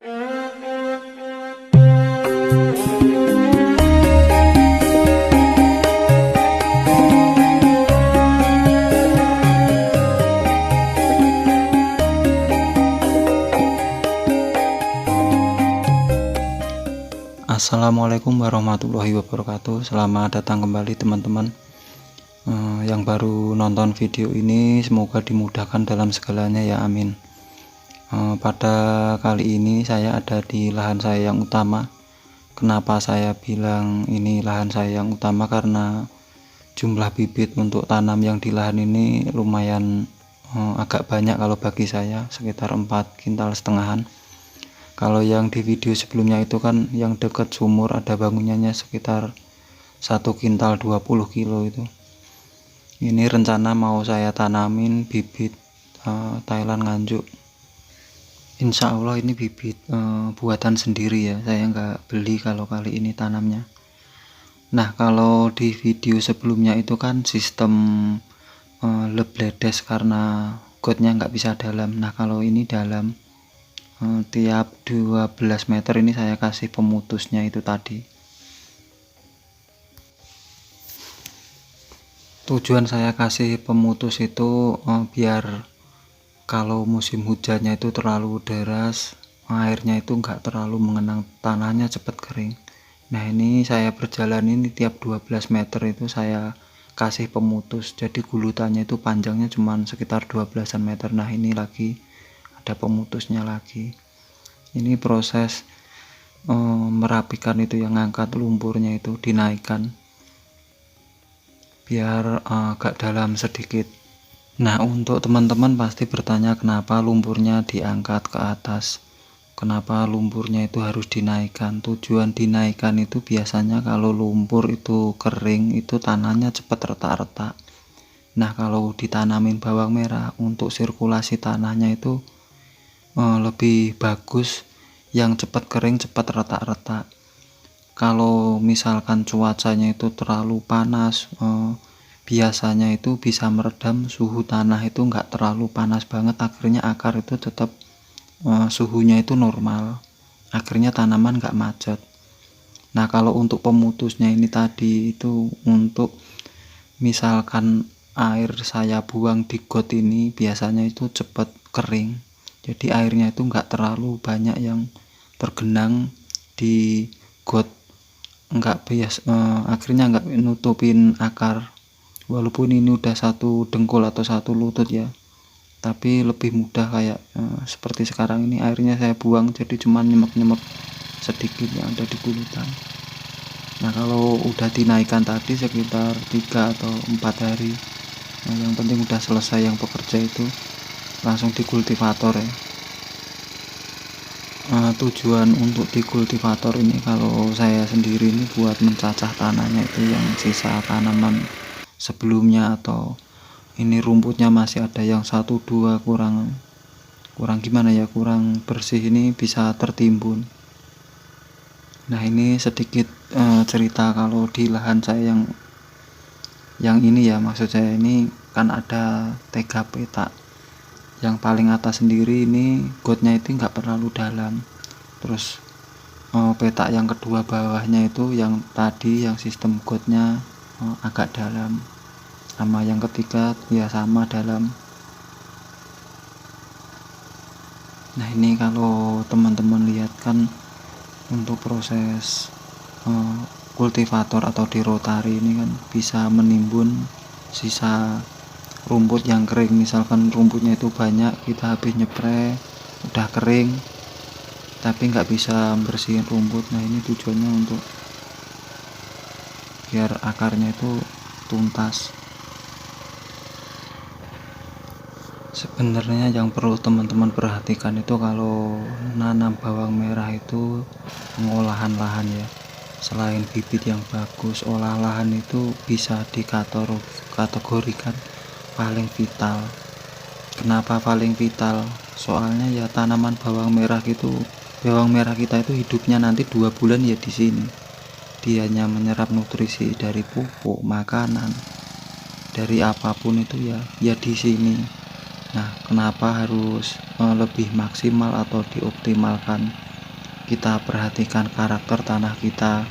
Assalamualaikum warahmatullahi wabarakatuh. Selamat datang kembali teman-teman yang baru nonton video ini. Semoga dimudahkan dalam segalanya ya, amin. Pada kali ini saya ada di lahan saya yang utama. Kenapa saya bilang ini lahan saya yang utama? Karena jumlah bibit untuk tanam yang di lahan ini lumayan agak banyak kalau bagi saya, sekitar 4 kintal setengahan. Kalau yang di video sebelumnya itu kan yang dekat sumur ada bangunannya sekitar 1 kintal 20 kilo itu. Ini rencana mau saya tanamin bibit Thailand nganjuk. Insya Allah ini bibit buatan sendiri ya, saya nggak beli kalau kali ini tanamnya. Nah, kalau di video sebelumnya itu kan sistem lebledes karena gotnya nggak bisa dalam. Nah, kalau ini dalam. Tiap 12 meter ini saya kasih pemutusnya itu tadi. Tujuan saya kasih pemutus itu biar kalau musim hujannya itu terlalu deras, airnya itu enggak terlalu mengenang tanahnya, cepat kering. Nah, ini saya berjalan ini tiap 12 meter itu saya kasih pemutus, jadi gulutannya itu panjangnya cuma sekitar 12 meter. Nah, ini lagi ada pemutusnya lagi. Ini proses merapikan itu, yang ngangkat lumpurnya itu dinaikkan biar agak dalam sedikit. Nah, untuk teman-teman pasti bertanya kenapa lumpurnya diangkat ke atas, kenapa lumpurnya itu harus dinaikkan. Tujuan dinaikkan itu biasanya kalau lumpur itu kering itu tanahnya cepat retak-retak. Nah, kalau ditanamin bawang merah untuk sirkulasi tanahnya itu lebih bagus yang cepat kering, cepat retak-retak. Kalau misalkan cuacanya itu terlalu panas, biasanya itu bisa meredam suhu tanah itu nggak terlalu panas banget, akhirnya akar itu tetap suhunya itu normal, akhirnya tanaman nggak macet. Nah, kalau untuk pemutusnya ini tadi itu untuk misalkan air saya buang di got ini biasanya itu cepat kering, jadi airnya itu enggak terlalu banyak yang tergenang di got, akhirnya enggak nutupin akar. Walaupun ini udah 1 dengkul atau 1 lutut ya, tapi lebih mudah kayak seperti sekarang ini airnya saya buang, jadi cuma nyemek-nyemek sedikit yang ada di gulutan. Nah, kalau udah dinaikkan tadi sekitar 3 atau 4 hari, nah, yang penting udah selesai yang pekerja itu langsung dikultivator ya. Tujuan untuk dikultivator ini kalau saya sendiri ini buat mencacah tanahnya itu yang sisa tanaman sebelumnya, atau ini rumputnya masih ada yang 1-2 kurang gimana ya, kurang bersih, ini bisa tertimbun. Nah, ini sedikit cerita kalau di lahan saya yang ini ya, maksud saya ini kan ada 3 petak. Yang paling atas sendiri ini gotnya itu nggak terlalu dalam, terus petak yang kedua bawahnya itu yang tadi yang sistem gotnya agak dalam, sama yang ketiga ya sama dalam. Nah, ini kalau teman-teman lihat kan untuk proses kultivator atau di rotari ini kan bisa menimbun sisa rumput yang kering. Misalkan rumputnya itu banyak, kita habis nyepray udah kering tapi nggak bisa bersihin rumput. Nah, ini tujuannya untuk biar akarnya itu tuntas. Sebenarnya yang perlu teman-teman perhatikan itu kalau nanam bawang merah itu pengolahan lahan ya. Selain bibit yang bagus, olah lahan itu bisa dikategorikan paling vital. Kenapa paling vital? Soalnya ya tanaman bawang merah kita itu hidupnya nanti 2 bulan ya di sini. Dianya menyerap nutrisi dari pupuk, makanan, dari apapun itu ya di sini. Nah, kenapa harus lebih maksimal atau dioptimalkan kita perhatikan karakter tanah kita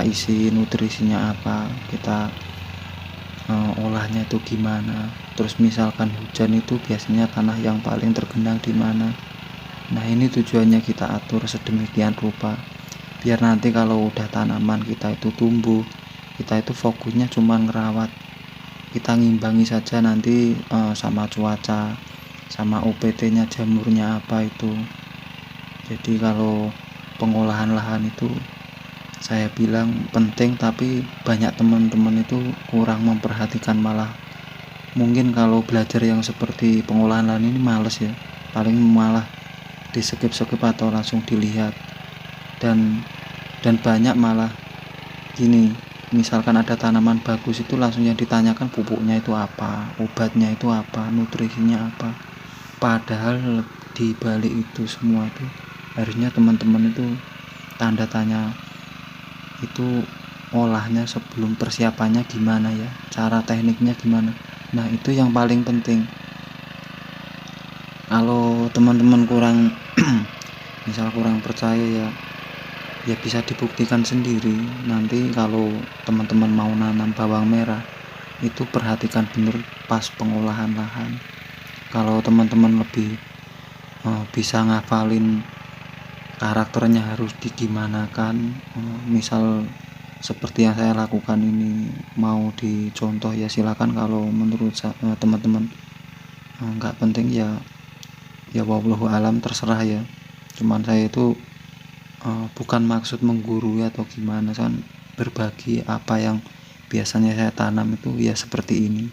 isi nutrisinya apa, kita olahnya itu gimana. Terus misalkan hujan itu biasanya tanah yang paling tergenang di mana. Nah, ini tujuannya kita atur sedemikian rupa biar nanti kalau udah tanaman kita itu tumbuh, kita itu fokusnya cuma ngerawat, kita ngimbangi saja nanti sama cuaca, sama UPT nya jamurnya apa itu. Jadi kalau pengolahan lahan itu saya bilang penting, tapi banyak teman-teman itu kurang memperhatikan, malah mungkin kalau belajar yang seperti pengolahan lahan ini males ya, paling malah di skip atau langsung dilihat. Dan banyak malah gini, misalkan ada tanaman bagus itu langsung yang ditanyakan pupuknya itu apa, obatnya itu apa, nutrisinya apa. Padahal di balik itu semua itu harusnya teman-teman itu tanda tanya itu olahnya sebelum persiapannya gimana ya, cara tekniknya gimana. Nah, itu yang paling penting. Kalau teman-teman kurang misal kurang percaya ya bisa dibuktikan sendiri. Nanti kalau teman-teman mau nanam bawang merah itu perhatikan bener pas pengolahan lahan. Kalau teman-teman lebih bisa ngafalin karakternya harus digimanakan, misal seperti yang saya lakukan ini mau dicontoh ya silakan. Kalau menurut teman-teman nggak penting ya wallahu alam, terserah ya. Cuman saya itu bukan maksud menggurui atau gimana, kan berbagi apa yang biasanya saya tanam itu ya seperti ini.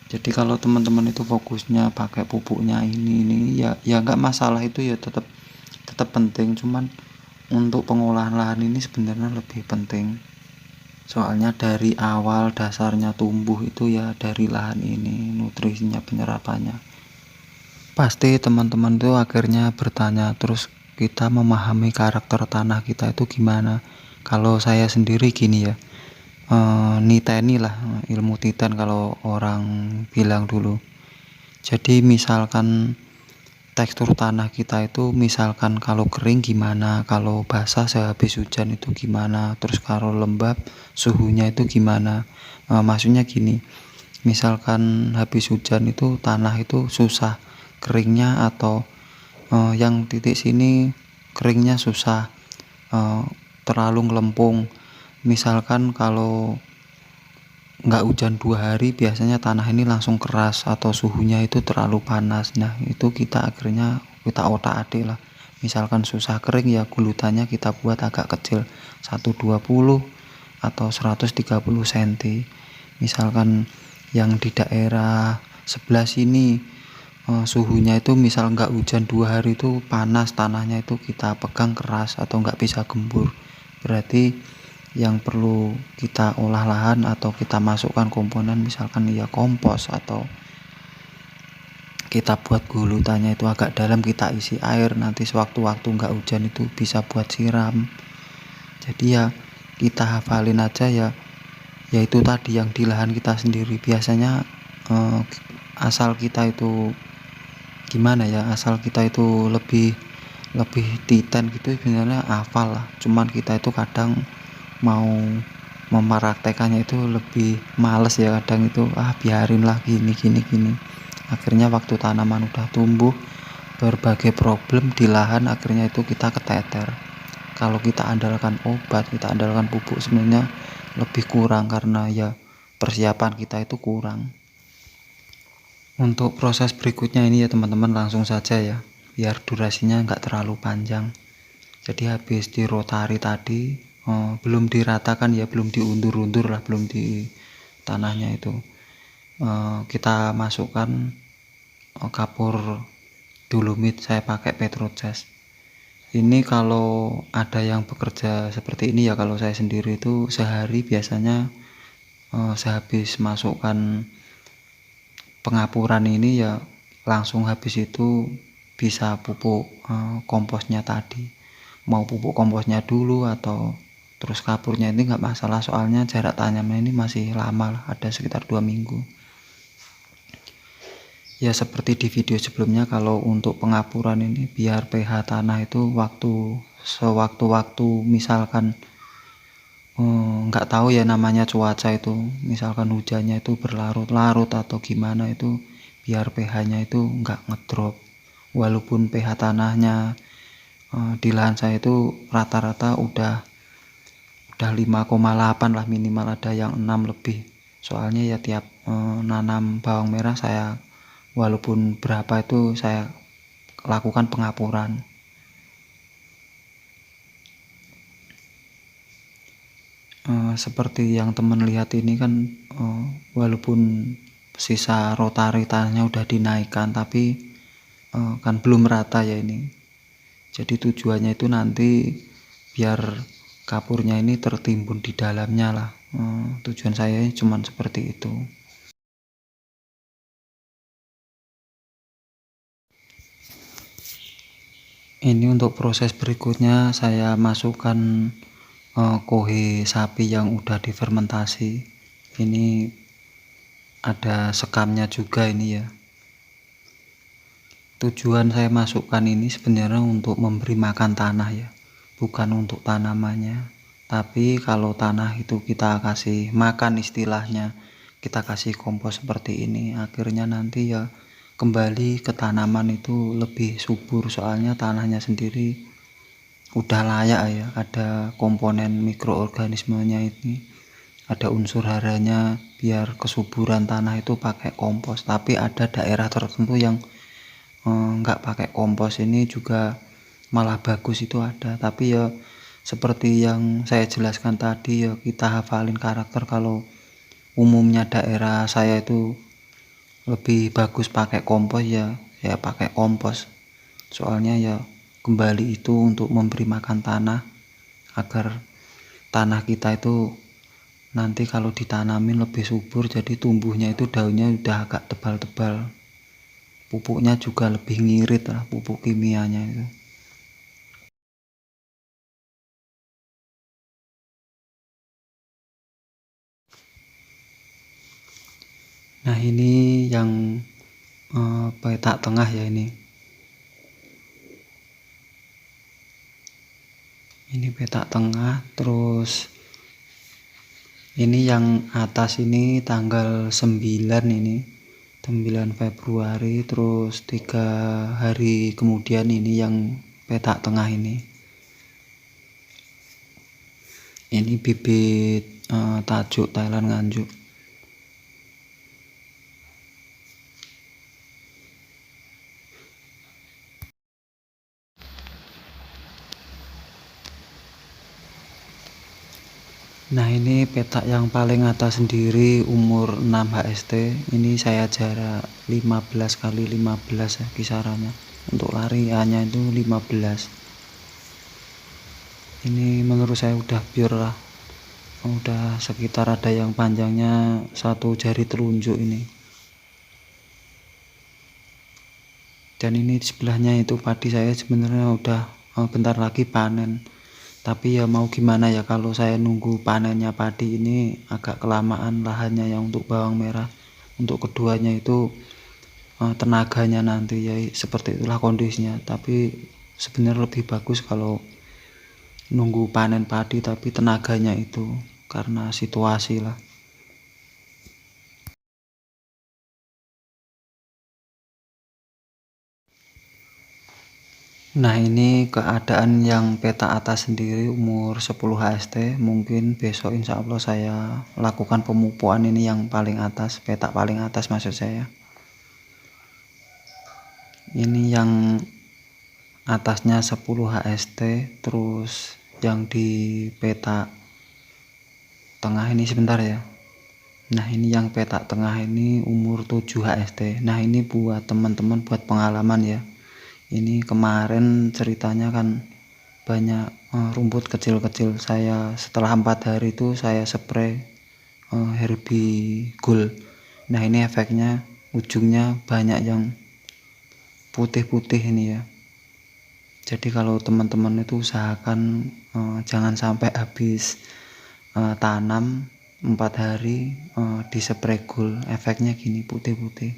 Jadi kalau teman-teman itu fokusnya pakai pupuknya ini ya nggak masalah, itu ya tetap penting. Cuman untuk pengolahan lahan ini sebenarnya lebih penting, soalnya dari awal dasarnya tumbuh itu ya dari lahan ini, nutrisinya, penyerapannya. Pasti teman-teman itu akhirnya bertanya, terus kita memahami karakter tanah kita itu gimana. Kalau saya sendiri gini ya, niteni lah, ilmu titan kalau orang bilang dulu. Jadi misalkan tekstur tanah kita itu, misalkan kalau kering gimana, kalau basah sehabis hujan itu gimana, terus kalau lembab suhunya itu gimana. Maksudnya gini, misalkan habis hujan itu tanah itu susah keringnya, atau yang titik sini keringnya susah, terlalu ngelempung. Misalkan kalau nggak hujan 2 hari biasanya tanah ini langsung keras, atau suhunya itu terlalu panas. Nah, itu kita akhirnya kita otak-atik lah. Misalkan susah kering ya gulutannya kita buat agak kecil, 120 atau 130 cm. Misalkan yang di daerah sebelah sini suhunya itu misal nggak hujan 2 hari itu panas, tanahnya itu kita pegang keras atau nggak bisa gembur, berarti yang perlu kita olah lahan atau kita masukkan komponen misalkan ya kompos, atau kita buat gulutannya itu agak dalam, kita isi air, nanti sewaktu-waktu nggak hujan itu bisa buat siram. Jadi ya kita hafalin aja ya itu tadi yang di lahan kita sendiri. Biasanya asal kita itu gimana ya, asal kita itu lebih titan gitu sebenarnya hafal lah. Cuman kita itu kadang mau mempraktekannya itu lebih males ya, kadang itu biarin lah gini. Akhirnya waktu tanaman udah tumbuh, berbagai problem di lahan, akhirnya itu kita keteter. Kalau kita andalkan obat, kita andalkan pupuk, sebenarnya lebih kurang karena ya persiapan kita itu kurang. Untuk proses berikutnya ini ya teman-teman langsung saja ya, biar durasinya nggak terlalu panjang. Jadi habis di rotari tadi, belum diratakan ya, belum diundur-undur lah, belum di tanahnya itu, kita masukkan kapur dolomit, saya pakai Petrojas. Ini kalau ada yang bekerja seperti ini ya, kalau saya sendiri itu sehari biasanya sehabis masukkan pengapuran ini ya langsung habis itu bisa pupuk komposnya tadi. Mau pupuk komposnya dulu atau terus kapurnya ini nggak masalah, soalnya jarak tanamnya ini masih lama lah, ada sekitar 2 minggu. Ya seperti di video sebelumnya, kalau untuk pengapuran ini biar pH tanah itu sewaktu-waktu misalkan nggak tahu ya namanya cuaca itu, misalkan hujannya itu berlarut-larut atau gimana itu, biar pH-nya itu nggak ngedrop. Walaupun pH tanahnya di lahan saya itu rata-rata udah 5,8 lah, minimal ada yang 6 lebih. Soalnya ya tiap nanam bawang merah saya walaupun berapa itu saya lakukan pengapuran. Seperti yang teman lihat ini kan, walaupun sisa rotari tanahnya udah dinaikkan, tapi kan belum rata ya ini. Jadi tujuannya itu nanti biar kapurnya ini tertimbun di dalamnya lah. Tujuan saya cuman seperti itu. Ini untuk proses berikutnya saya masukkan kohe sapi yang udah difermentasi. Ini ada sekamnya juga ini ya. Tujuan saya masukkan ini sebenarnya untuk memberi makan tanah ya, bukan untuk tanamannya. Tapi kalau tanah itu kita kasih makan, istilahnya kita kasih kompos seperti ini, akhirnya nanti ya kembali ke tanaman itu lebih subur. Soalnya tanahnya sendiri udah layak ya, ada komponen mikroorganismenya ini, ada unsur haranya biar kesuburan tanah itu pakai kompos. Tapi ada daerah tertentu yang nggak pakai kompos, ini juga malah bagus itu ada. Tapi ya seperti yang saya jelaskan tadi ya, kita hafalin karakter. Kalau umumnya daerah saya itu lebih bagus pakai kompos, ya pakai kompos. Soalnya ya kembali itu untuk memberi makan tanah, agar tanah kita itu nanti kalau ditanamin lebih subur, jadi tumbuhnya itu daunnya udah agak tebal-tebal, pupuknya juga lebih ngirit lah, pupuk kimianya itu. Nah ini yang petak tengah ya, ini petak tengah. Terus ini yang atas ini tanggal 9 ini, 9 Februari. Terus 3 hari kemudian ini yang petak tengah ini bibit tajuk Thailand Nganjuk. Nah ini petak yang paling atas sendiri umur 6 HST. Ini saya jarak 15 kali 15 ya kisarannya. Untuk lariannya itu 15. Ini menurut saya udah pure lah, udah sekitar ada yang panjangnya 1 jari telunjuk ini. Dan ini di sebelahnya itu padi saya sebenarnya udah bentar lagi panen. Tapi ya mau gimana ya, kalau saya nunggu panennya padi ini agak kelamaan lahannya yang untuk bawang merah. Untuk keduanya itu tenaganya nanti ya seperti itulah kondisinya. Tapi sebenarnya lebih bagus kalau nunggu panen padi tapi tenaganya itu, karena situasi lah. Nah ini keadaan yang peta atas sendiri umur 10 HST. Mungkin besok insya Allah saya lakukan pemupuan ini yang paling atas, peta paling atas maksud saya. Ini yang atasnya 10 HST. Terus yang di peta tengah ini sebentar ya. Nah ini yang peta tengah ini umur 7 HST. Nah ini buat teman-teman, buat pengalaman ya. Ini kemarin ceritanya kan banyak rumput kecil-kecil. Saya setelah 4 hari itu saya spray herbigul. Nah ini efeknya ujungnya banyak yang putih-putih ini ya. Jadi kalau teman-teman itu usahakan jangan sampai habis tanam 4 hari di spray gul, efeknya gini putih-putih.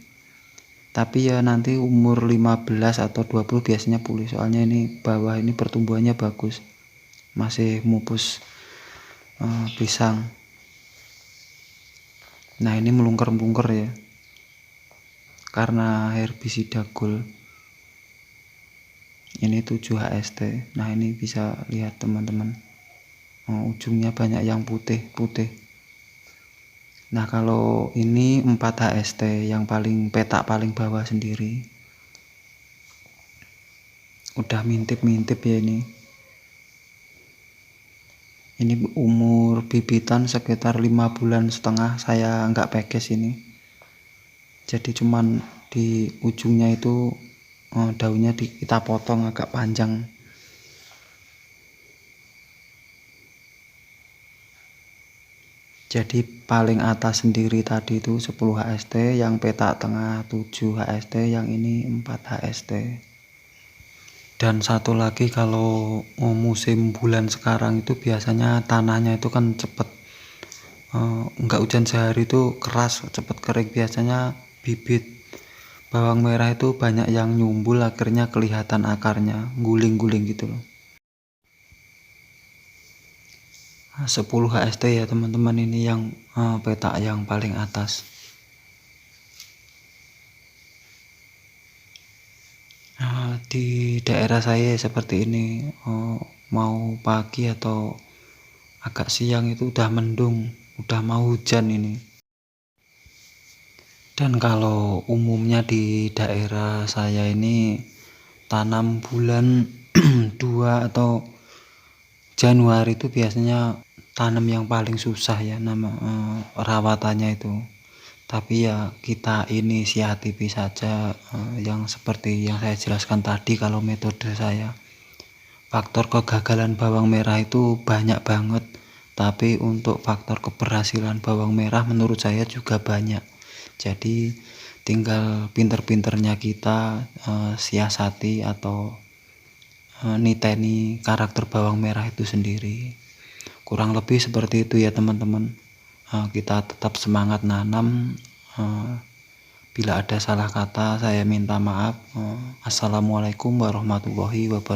Tapi ya nanti umur 15 atau 20 biasanya pulih, soalnya ini bawah ini pertumbuhannya bagus, masih mupus pisang. Nah ini melungker-melungker ya, karena herbisida gold. Ini 7 HST. Nah ini bisa lihat teman-teman, ujungnya banyak yang putih-putih. Nah kalau ini 4 HST, yang paling petak paling bawah sendiri udah mintip-mintip ya. Ini umur bibitan sekitar 5,5 bulan saya nggak pekes ini, jadi cuman di ujungnya itu daunnya kita potong agak panjang. Jadi paling atas sendiri tadi itu 10 HST, yang petak tengah 7 HST, yang ini 4 HST. Dan satu lagi, kalau musim bulan sekarang itu biasanya tanahnya itu kan cepet, nggak hujan sehari itu keras, cepet kering. Biasanya bibit bawang merah itu banyak yang nyumbul, akhirnya kelihatan akarnya guling-guling gitu loh. 10 HST ya teman-teman, ini yang petak yang paling atas. Di daerah saya seperti ini, mau pagi atau agak siang itu udah mendung, udah mau hujan ini. Dan kalau umumnya di daerah saya ini tanam bulan 2 atau Januari itu biasanya tanam yang paling susah ya, rawatannya itu. Tapi ya kita inisiatif saja, yang seperti yang saya jelaskan tadi. Kalau metode saya, faktor kegagalan bawang merah itu banyak banget, tapi untuk faktor keberhasilan bawang merah menurut saya juga banyak. Jadi tinggal pinter-pinternya kita siasati atau niteni karakter bawang merah itu sendiri. Kurang lebih seperti itu ya teman-teman. Kita tetap semangat nanam. Bila ada salah kata saya minta maaf. Assalamualaikum warahmatullahi wabarakatuh.